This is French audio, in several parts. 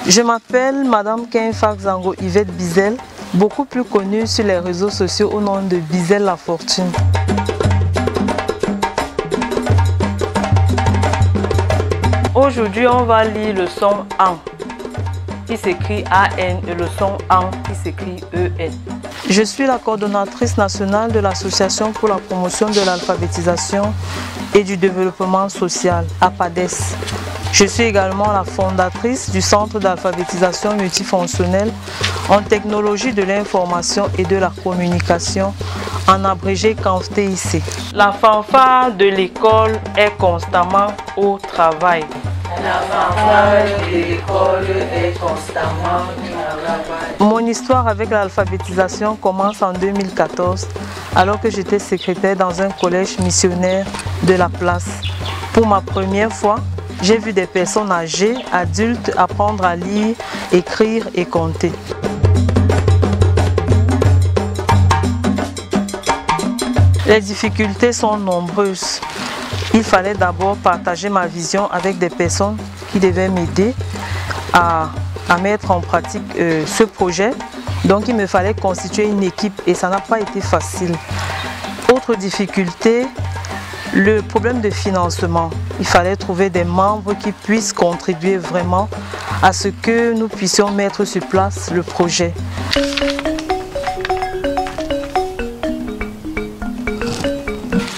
Je m'appelle Madame Kenfa Zango Yvette Bizel, beaucoup plus connue sur les réseaux sociaux au nom de Bizel La Fortune. Aujourd'hui, on va lire le son AN, qui s'écrit AN, et le son AN, qui s'écrit EN. Je suis la coordonnatrice nationale de l'Association pour la promotion de l'alphabétisation et du développement social, APADES. Je suis également la fondatrice du Centre d'alphabétisation multifonctionnelle en technologie de l'information et de la communication, en abrégé CANFTIC. La fanfare de l'école est constamment au travail. La fanfare de l'école est constamment au travail. Mon histoire avec l'alphabétisation commence en 2014, alors que j'étais secrétaire dans un collège missionnaire de la place. Pour ma première fois, j'ai vu des personnes âgées, adultes, apprendre à lire, écrire et compter. Les difficultés sont nombreuses. Il fallait d'abord partager ma vision avec des personnes qui devaient m'aider à mettre en pratique ce projet. Donc il me fallait constituer une équipe et ça n'a pas été facile. Autre difficulté, le problème de financement. Il fallait trouver des membres qui puissent contribuer vraiment à ce que nous puissions mettre sur place le projet.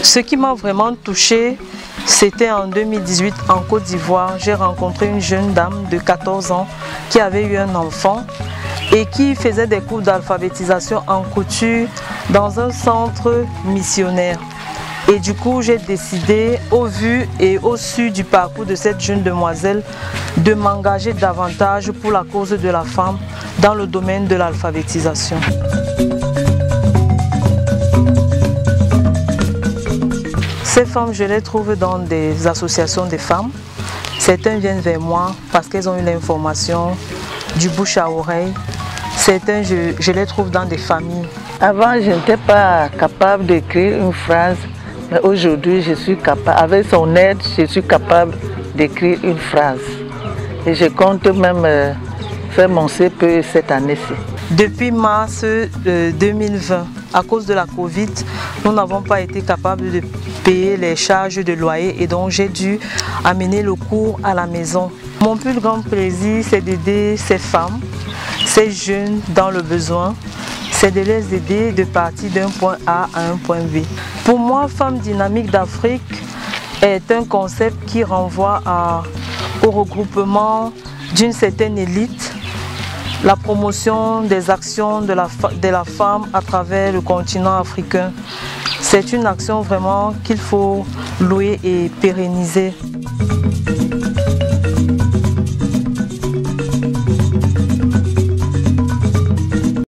Ce qui m'a vraiment touchée, c'était en 2018 en Côte d'Ivoire. J'ai rencontré une jeune dame de 14 ans qui avait eu un enfant et qui faisait des cours d'alphabétisation en couture dans un centre missionnaire. Et du coup, j'ai décidé, au vu et au su du parcours de cette jeune demoiselle, de m'engager davantage pour la cause de la femme dans le domaine de l'alphabétisation. Ces femmes, je les trouve dans des associations de femmes. Certains viennent vers moi parce qu'elles ont eu l'information du bouche à oreille. Certains, je les trouve dans des familles. Avant, je n'étais pas capable d'écrire une phrase. Mais aujourd'hui, je suis capable, avec son aide, je suis capable d'écrire une phrase. Et je compte même faire mon CPE cette année-ci. Depuis mars 2020, à cause de la Covid, nous n'avons pas été capables de payer les charges de loyer et donc j'ai dû amener le cours à la maison. Mon plus grand plaisir, c'est d'aider ces femmes, ces jeunes dans le besoin. C'est de les aider de partir d'un point A à un point B. Pour moi, Femmes dynamiques d'Afrique est un concept qui renvoie au regroupement d'une certaine élite, la promotion des actions de la femme à travers le continent africain. C'est une action vraiment qu'il faut louer et pérenniser.